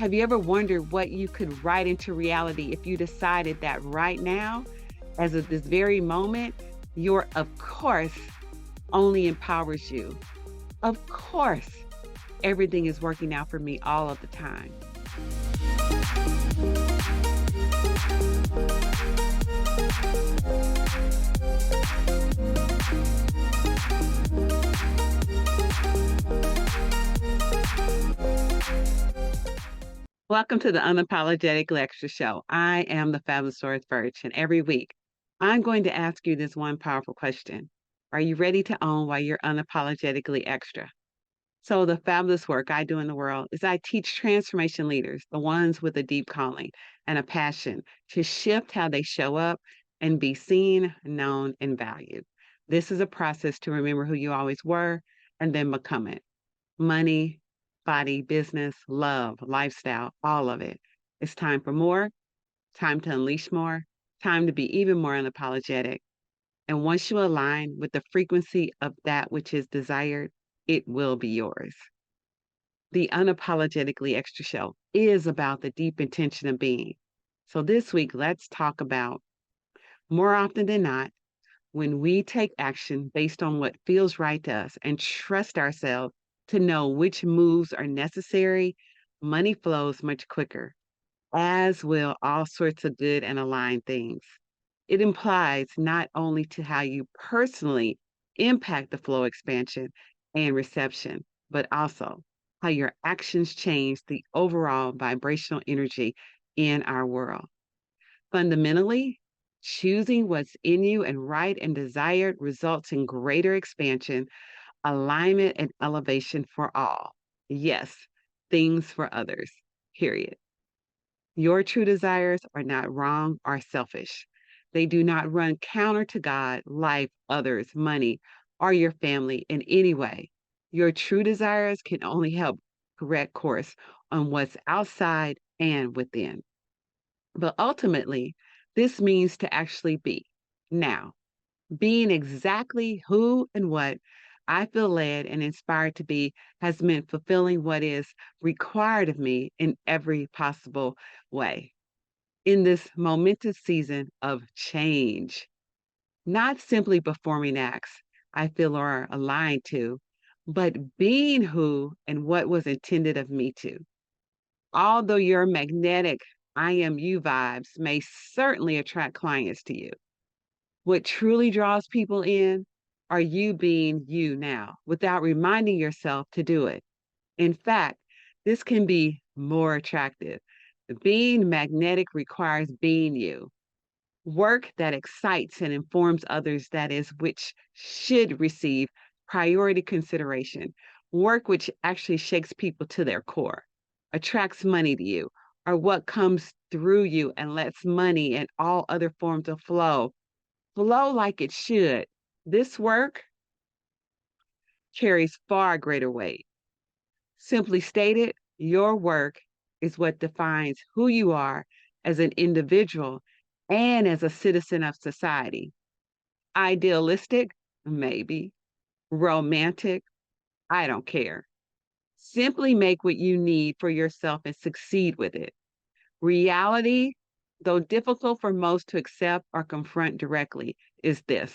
Have you ever wondered what you could write into reality if you decided that right now, as of this very moment, your of course only empowers you? Of course, everything is working out for me all of the time. Welcome to the Unapologetically Extra Show. I am the Fabulous Doris Birch, and every week I'm going to ask you this one powerful question. Are you ready to own why you're unapologetically extra? So, the fabulous work I do in the world is I teach transformation leaders, the ones with a deep calling and a passion, to shift how they show up and be seen, known, and valued. This is a process to remember who you always were and then become it. Money, body, business, love, lifestyle, all of it. It's time for more, time to unleash more, time to be even more unapologetic. And once you align with the frequency of that which is desired, it will be yours. The Unapologetically Extra Show is about the deep intention of being. So this week, let's talk about more often than not, when we take action based on what feels right to us and trust ourselves to know which moves are necessary, money flows much quicker, as will all sorts of good and aligned things. It implies not only to how you personally impact the flow expansion and reception, but also how your actions change the overall vibrational energy in our world. Fundamentally, choosing what's in you and right and desired results in greater expansion, alignment, and elevation for all. Yes, things for others, period. Your true desires are not wrong or selfish. They do not run counter to God, life, others, money, or your family in any way. Your true desires can only help correct course on what's outside and within. But ultimately, this means to actually be. Now, being exactly who and what I feel led and inspired to be has meant fulfilling what is required of me in every possible way in this momentous season of change, not simply performing acts I feel are aligned to, but being who and what was intended of me to. Although your magnetic I am you vibes may certainly attract clients to you, what truly draws people in are you being you now without reminding yourself to do it. In fact, this can be more attractive. Being magnetic requires being you. Work that excites and informs others that is which should receive priority consideration. Work which actually shakes people to their core, attracts money to you, or what comes through you and lets money and all other forms of flow like it should. This work carries far greater weight. Simply stated, your work is what defines who you are as an individual and as a citizen of society. Idealistic? Maybe. Romantic? I don't care. Simply make what you need for yourself and succeed with it. Reality, though difficult for most to accept or confront directly, is this: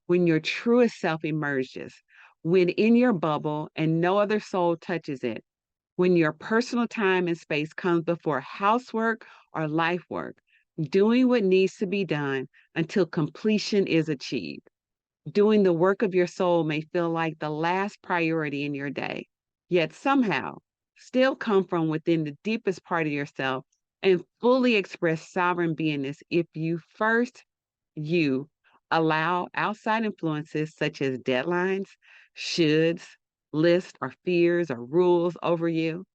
when your truest self emerges, when in your bubble and no other soul touches it, when your personal time and space comes before housework or life work, doing what needs to be done until completion is achieved. Doing the work of your soul may feel like the last priority in your day, yet somehow still come from within the deepest part of yourself and fully express sovereign beingness if you first, you allow outside influences such as deadlines, shoulds, lists, or fears or rules over you.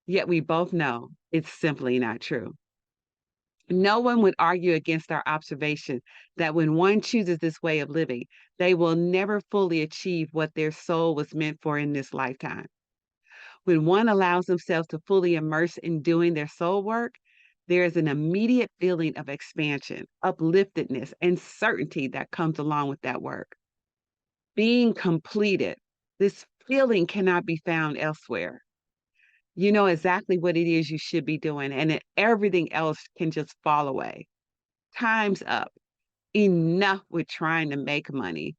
Yet we both know it's simply not true. No one would argue against our observation that when one chooses this way of living, they will never fully achieve what their soul was meant for in this lifetime. When one allows themselves to fully immerse in doing their soul work, there is an immediate feeling of expansion, upliftedness, and certainty that comes along with that work. Being completed, this feeling cannot be found elsewhere. You know exactly what it is you should be doing, and then everything else can just fall away. Time's up. Enough with trying to make money,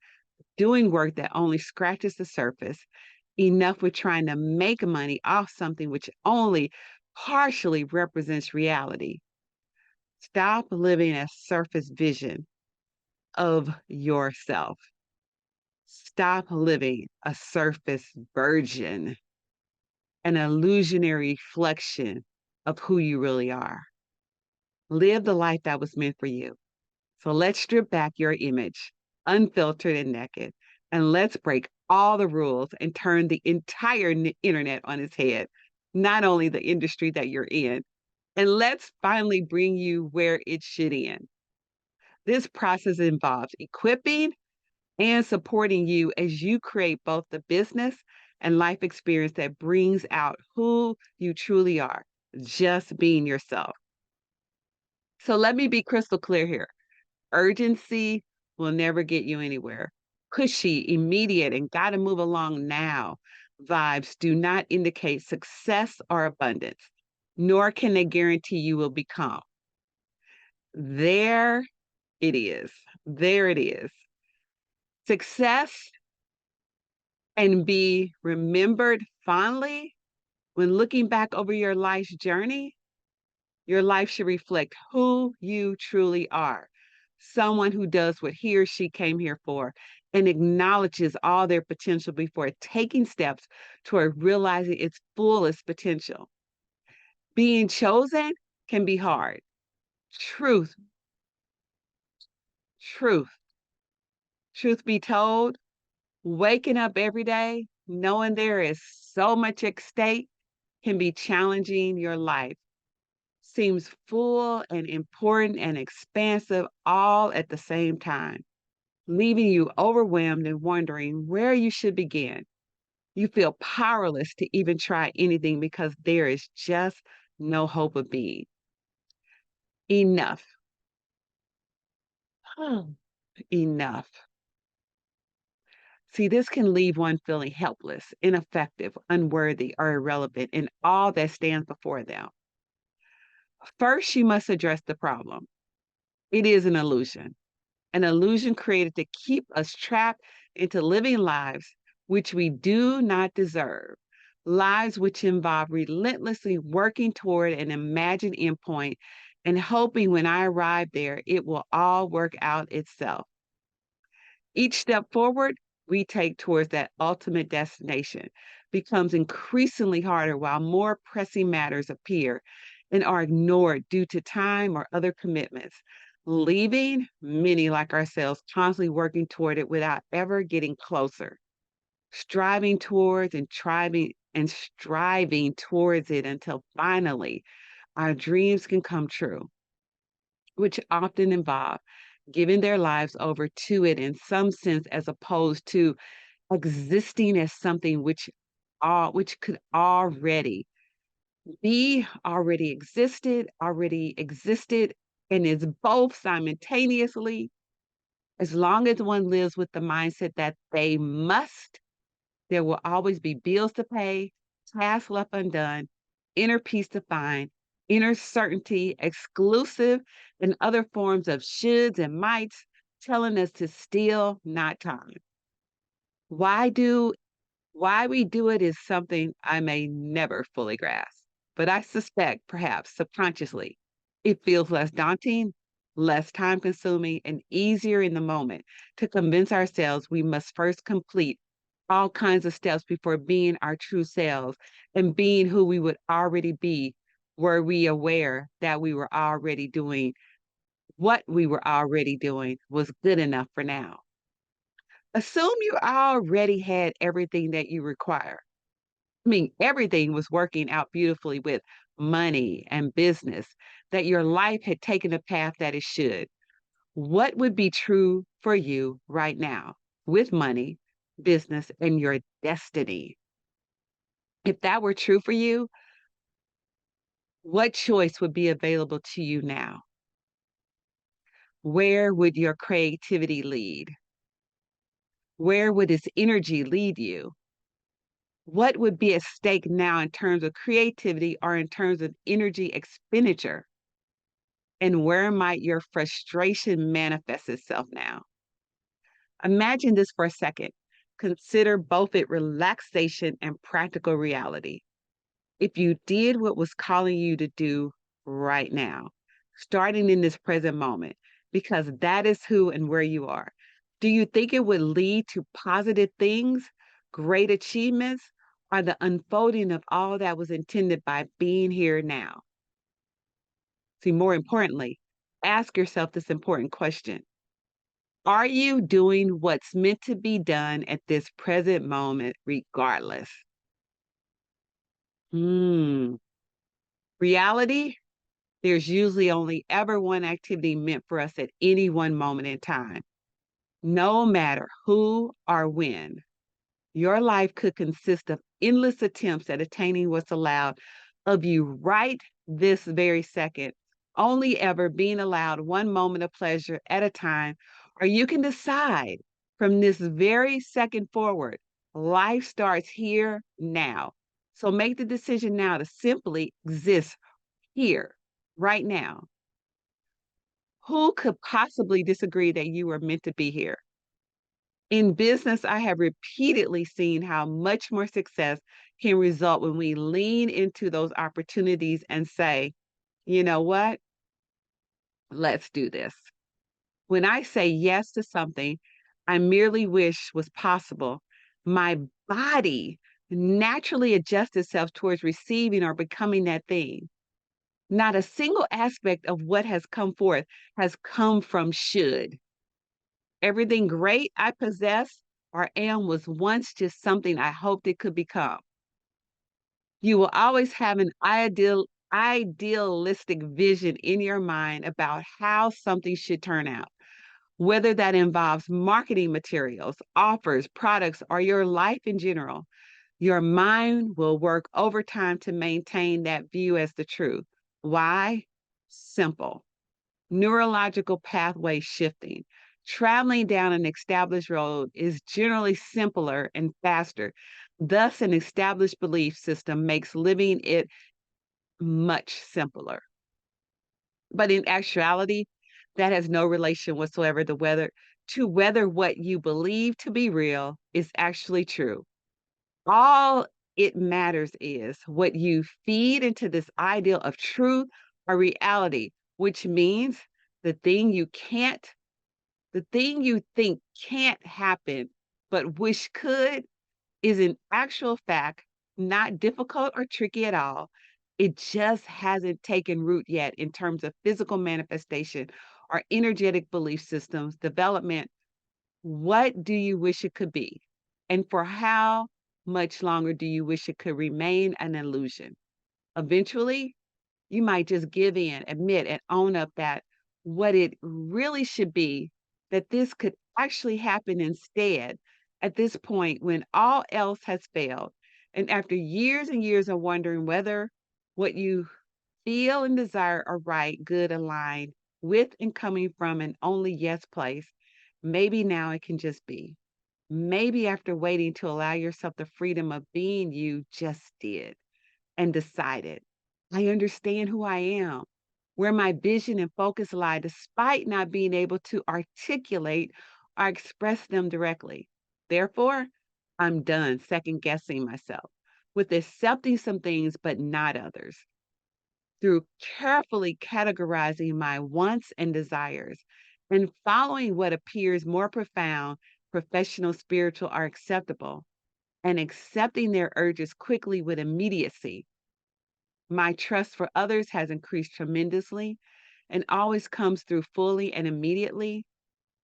doing work that only scratches the surface. Enough with trying to make money off something which only partially represents reality. Stop living a surface vision of yourself. Stop living a surface version, an illusionary reflection of who you really are. Live the life that was meant for you. So let's strip back your image, unfiltered and naked, and let's break all the rules and turn the entire internet on its head, not only the industry that you're in. And let's finally bring you where it should end. This process involves equipping and supporting you as you create both the business and life experience that brings out who you truly are, just being yourself. So let me be crystal clear here. Urgency will never get you anywhere. Pushy, immediate, and gotta move along now vibes do not indicate success or abundance, nor can they guarantee you will become. There it is. There it is. Success and be remembered fondly when looking back over your life's journey. Your life should reflect who you truly are. Someone who does what he or she came here for and acknowledges all their potential before taking steps toward realizing its fullest potential. Being chosen can be hard. Truth, truth, truth be told, waking up every day knowing there is so much at stake can be challenging. Your life seems full and important and expansive all at the same time, leaving you overwhelmed and wondering where you should begin. You feel powerless to even try anything because there is just no hope of being enough. Enough. See, this can leave one feeling helpless, ineffective, unworthy, or irrelevant in all that stands before them. First, you must address the problem. It is an illusion created to keep us trapped into living lives which we do not deserve, lives which involve relentlessly working toward an imagined endpoint and hoping when I arrive there, it will all work out itself. Each step forward we take towards that ultimate destination becomes increasingly harder while more pressing matters appear and are ignored due to time or other commitments, leaving many like ourselves constantly working toward it without ever getting closer, striving towards and striving towards it until finally our dreams can come true, which often involve giving their lives over to it in some sense as opposed to existing as something which could already existed, and is both simultaneously, as long as one lives with the mindset that they must, there will always be bills to pay, tasks left undone, inner peace to find, inner certainty, exclusive, and other forms of shoulds and mights telling us to steal, not time. Why do Why we do it is something I may never fully grasp, but I suspect perhaps subconsciously it feels less daunting, less time consuming, and easier in the moment to convince ourselves we must first complete all kinds of steps before being our true selves and being who we would already be were we aware that we were already doing what we were already doing was good enough for now. Assume you already had everything that you require. I mean, everything was working out beautifully with money and business, that your life had taken a path that it should. What would be true for you right now with money, business, and your destiny? If that were true for you, what choice would be available to you now? Where would your creativity lead? Where would its energy lead you? What would be at stake now in terms of creativity or in terms of energy expenditure? And where might your frustration manifest itself now? Imagine this for a second. Consider both it relaxation and practical reality. If you did what was calling you to do right now, starting in this present moment, because that is who and where you are, do you think it would lead to positive things, great achievements, or the unfolding of all that was intended by being here now? See, more importantly, ask yourself this important question. Are you doing what's meant to be done at this present moment, regardless? Hmm. Reality, there's usually only ever one activity meant for us at any one moment in time, no matter who or when. Your life could consist of endless attempts at attaining what's allowed of you right this very second, only ever being allowed one moment of pleasure at a time, or you can decide from this very second forward, life starts here now. So make the decision now to simply exist here, right now. Who could possibly disagree that you were meant to be here? In business, I have repeatedly seen how much more success can result when we lean into those opportunities and say, you know what? Let's do this. When I say yes to something I merely wish was possible, my body naturally adjusts itself towards receiving or becoming that thing. Not a single aspect of what has come forth has come from should. Everything great I possess or am was once just something I hoped it could become. You will always have an idealistic vision in your mind about how something should turn out, whether that involves marketing materials, offers, products, or your life in general. Your mind will work overtime to maintain that view as the truth. Why? Simple. Neurological pathway shifting. Traveling down an established road is generally simpler and faster. Thus, an established belief system makes living it much simpler. But in actuality, that has no relation whatsoever to whether what you believe to be real is actually true. All it matters is what you feed into this ideal of truth or reality, which means the thing you can't the thing you think can't happen but wish could is in actual fact not difficult or tricky at all. It just hasn't taken root yet in terms of physical manifestation or energetic belief systems development. What do you wish it could be? And for how much longer do you wish it could remain an illusion? Eventually, you might just give in, admit, and own up that what it really should be, that this could actually happen instead at this point when all else has failed. And after years and years of wondering whether what you feel and desire are right, good, aligned with and coming from an only yes place, maybe now it can just be. Maybe after waiting to allow yourself the freedom of being you just did and decided, I understand who I am, where my vision and focus lie, despite not being able to articulate or express them directly. Therefore, I'm done second guessing myself with accepting some things, but not others. Through carefully categorizing my wants and desires and following what appears more profound, professional, spiritual, or acceptable, and accepting their urges quickly with immediacy, my trust for others has increased tremendously and always comes through fully and immediately.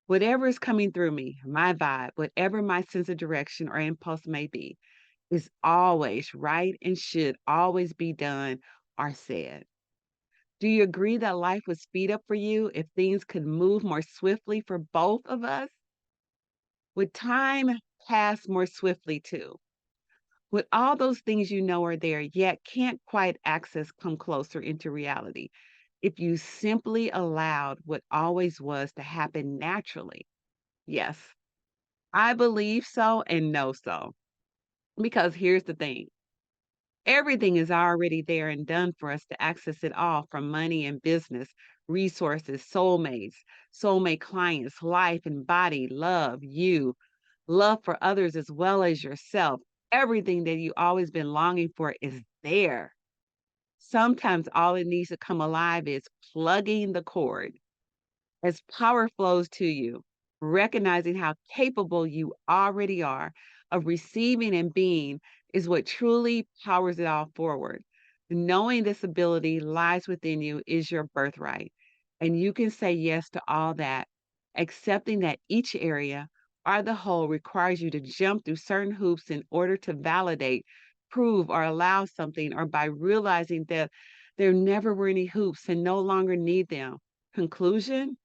Whatever is coming through me, my vibe, whatever my sense of direction or impulse may be, is always right and should always be done or said. Do you agree that life would speed up for you if things could move more swiftly for both of us? Would time pass more swiftly too? Would all those things you know are there, yet can't quite access come closer into reality if you simply allowed what always was to happen naturally? Yes, I believe so and know so. Because here's the thing, everything is already there and done for us to access it all, from money and business, resources, soulmates, soulmate clients, life and body, love, you, love for others as well as yourself. Everything that you always been longing for is there. Sometimes all it needs to come alive is plugging the cord. As power flows to you, recognizing how capable you already are of receiving and being is what truly powers it all forward. Knowing this ability lies within you is your birthright, and you can say yes to all that, accepting that each area or the whole requires you to jump through certain hoops in order to validate, prove, or allow something, or by realizing that there never were any hoops and no longer need them. Conclusion?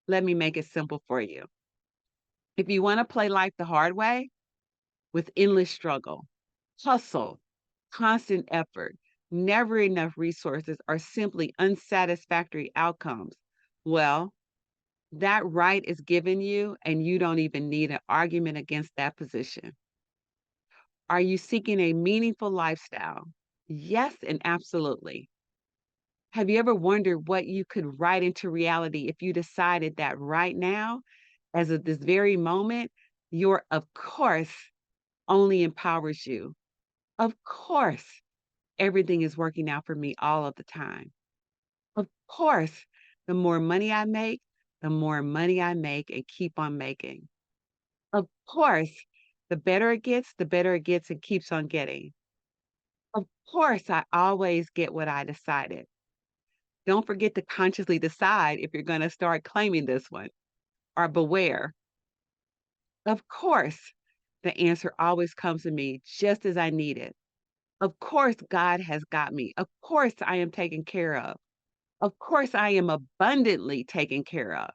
Let me make it simple for you. If you want to play life the hard way, with endless struggle, hustle, constant effort, never enough resources, or simply unsatisfactory outcomes, well, that right is given you, and you don't even need an argument against that position. Are you seeking a meaningful lifestyle? Yes, and absolutely. Have you ever wondered what you could write into reality if you decided that right now, as of this very moment, your of course only empowers you? Of course, everything is working out for me all of the time. Of course, the more money I make, the more money I make and keep on making. Of course, the better it gets and keeps on getting. Of course, I always get what I decided. Don't forget to consciously decide if you're going to start claiming this one, or beware. Of course, the answer always comes to me just as I need it. Of course, God has got me. Of course, I am taken care of. Of course, I am abundantly taken care of.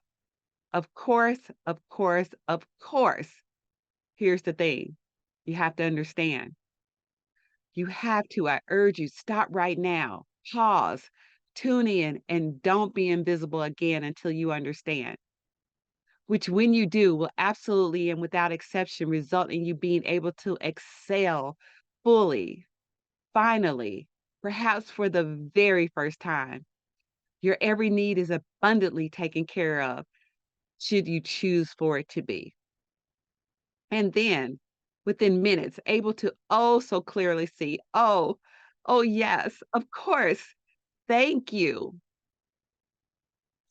Of course, of course, of course. Here's the thing, you have to understand. You have to, I urge you, stop right now, pause, tune in, and don't be invisible again until you understand. Which, when you do, will absolutely and without exception result in you being able to excel fully, finally, perhaps for the very first time. Your every need is abundantly taken care of, should you choose for it to be. And then, within minutes, able to oh so clearly see, oh, oh, yes, of course, thank you.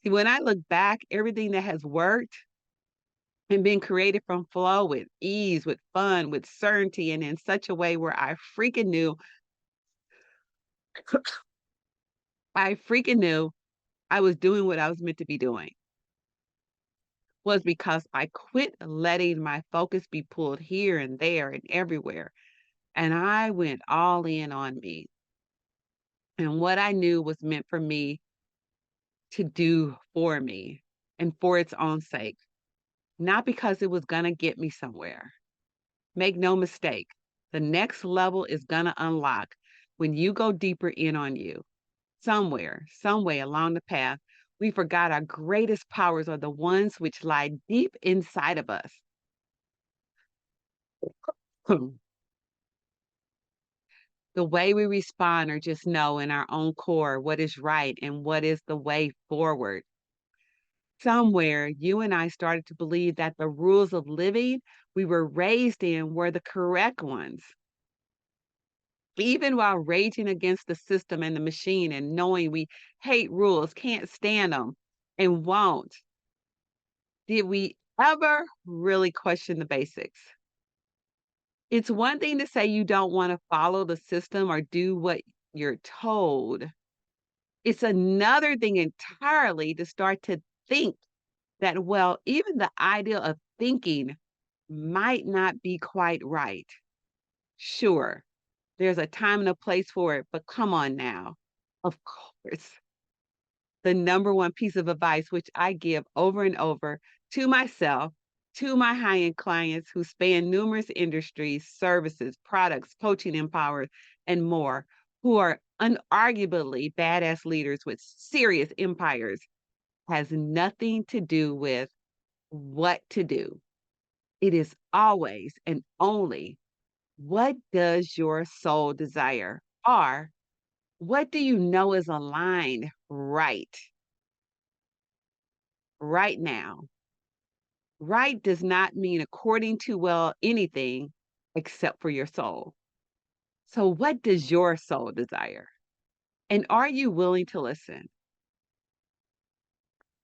See, when I look back, everything that has worked and been created from flow with ease, with fun, with certainty, and in such a way where I freaking knew I was doing what I was meant to be doing, was because I quit letting my focus be pulled here and there and everywhere. And I went all in on me and what I knew was meant for me to do for me and for its own sake, not because it was going to get me somewhere. Make no mistake, the next level is going to unlock when you go deeper in on you. Somewhere, some way along the path, we forgot our greatest powers are the ones which lie deep inside of us. The way we respond or just know in our own core what is right and what is the way forward. Somewhere, you and I started to believe that the rules of living we were raised in were the correct ones. Even while raging against the system and the machine and knowing we hate rules, can't stand them, and won't, did we ever really question the basics? It's one thing to say you don't want to follow the system or do what you're told. It's another thing entirely to start to think that, well, even the idea of thinking might not be quite right. Sure, there's a time and a place for it, but come on now. Of course, the number one piece of advice, which I give over and over to myself, to my high end clients who span numerous industries, services, products, coaching empowers, and more, who are unarguably badass leaders with serious empires, has nothing to do with what to do. It is always and only What does your soul desire? Or what do you know is aligned right now? Right does not mean according to, well, anything except for your soul. So, what does your soul desire? And are you willing to listen?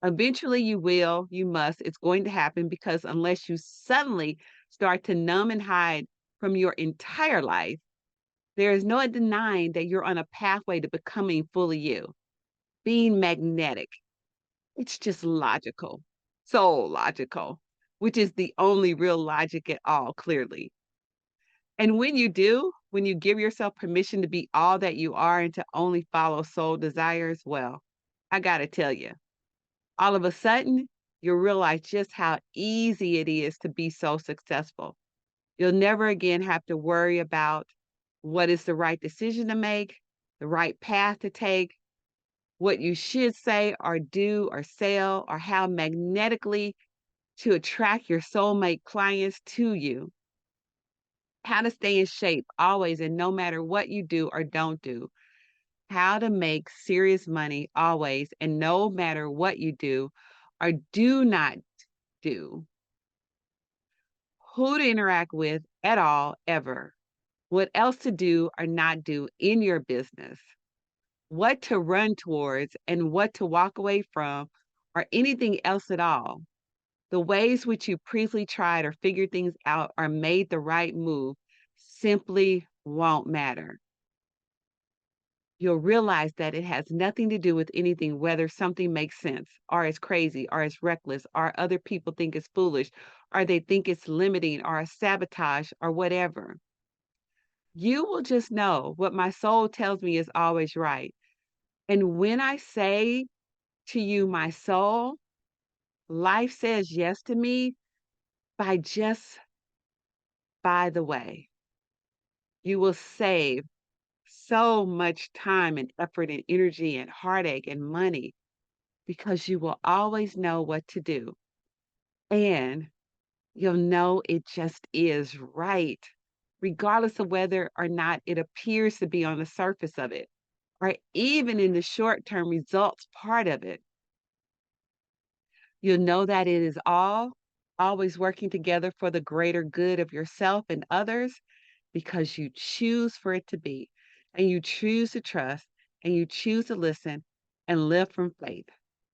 Eventually, you will, you must. It's going to happen because unless you suddenly start to numb and hide from your entire life, there is no denying that you're on a pathway to becoming fully you, being magnetic. It's just logical, so logical, which is the only real logic at all, clearly. And when you do, when you give yourself permission to be all that you are and to only follow soul desires, well, I got to tell you, all of a sudden, you'll realize just how easy it is to be so successful. You'll never again have to worry about what is the right decision to make, the right path to take, what you should say or do or sell, or how magnetically to attract your soulmate clients to you, how to stay in shape always and no matter what you do or don't do, how to make serious money always and no matter what you do or do not do, who to interact with at all, ever, what else to do or not do in your business, what to run towards and what to walk away from, or anything else at all. The ways which you previously tried or figured things out or made the right move simply won't matter. You'll realize that it has nothing to do with anything, whether something makes sense, or is crazy, or is reckless, or other people think it's foolish, or they think it's limiting, or a sabotage, or whatever. You will just know what my soul tells me is always right. And when I say to you, my soul, life says yes to me by just by the way. You will save so much time and effort and energy and heartache and money because you will always know what to do. And you'll know it just is right, regardless of whether or not it appears to be on the surface of it, or even in the short term results part of it. You'll know that it is all always working together for the greater good of yourself and others because you choose for it to be, and you choose to trust, and you choose to listen and live from faith.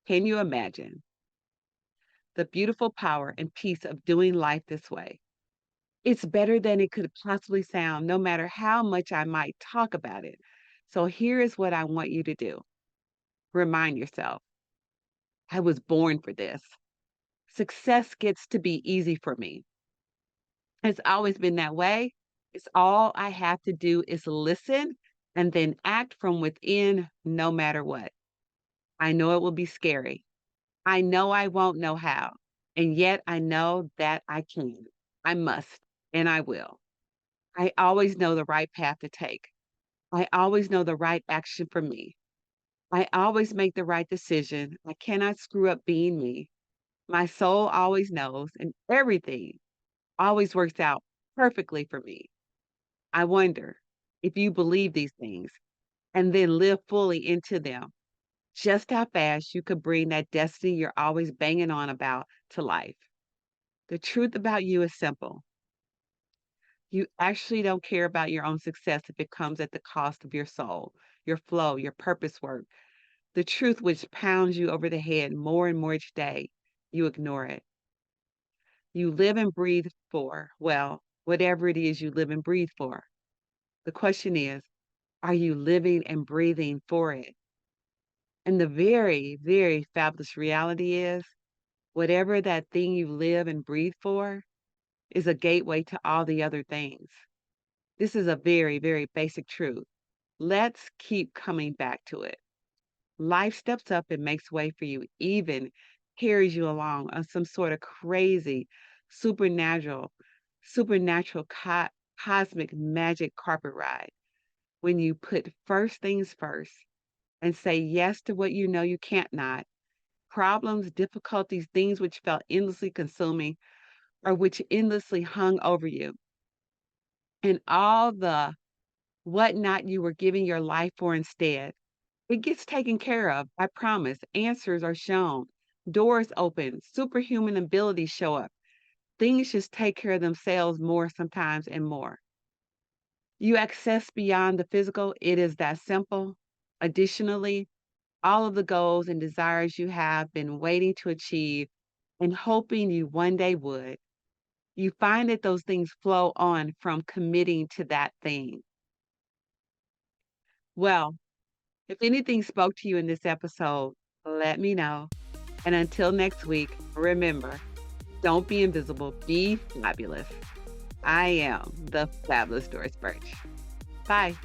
Can you imagine the beautiful power and peace of doing life this way? It's better than it could possibly sound, no matter how much I might talk about it. So here is what I want you to do. Remind yourself, I was born for this. Success gets to be easy for me. It's always been that way. It's all I have to do is listen and then act from within no matter what. I know it will be scary. I know I won't know how. And yet I know that I can. I must and I will. I always know the right path to take. I always know the right action for me. I always make the right decision. I cannot screw up being me. My soul always knows, and everything always works out perfectly for me. I wonder if you believe these things and then live fully into them, just how fast you could bring that destiny you're always banging on about to life. The truth about you is simple. You actually don't care about your own success if it comes at the cost of your soul, your flow, your purpose work. The truth which pounds you over the head more and more each day, you ignore it. You live and breathe for, well, whatever it is you live and breathe for. The question is, are you living and breathing for it? And the very, very fabulous reality is, whatever that thing you live and breathe for is a gateway to all the other things. This is a very, very basic truth. Let's keep coming back to it. Life steps up and makes way for you, even carries you along on some sort of crazy, supernatural, supernatural cosmic magic carpet ride. When you put first things first and say yes to what you know you can't not, problems, difficulties, things which felt endlessly consuming or which endlessly hung over you. and all the whatnot you were giving your life for instead. It gets taken care of, I promise. Answers are shown, doors open, superhuman abilities show up. Things just take care of themselves more sometimes and more. You access beyond the physical, it is that simple. Additionally, all of the goals and desires you have been waiting to achieve and hoping you one day would, you find that those things flow on from committing to that thing. Well, if anything spoke to you in this episode, let me know. And until next week, remember, don't be invisible, be fabulous. I am the fabulous Doris Birch. Bye.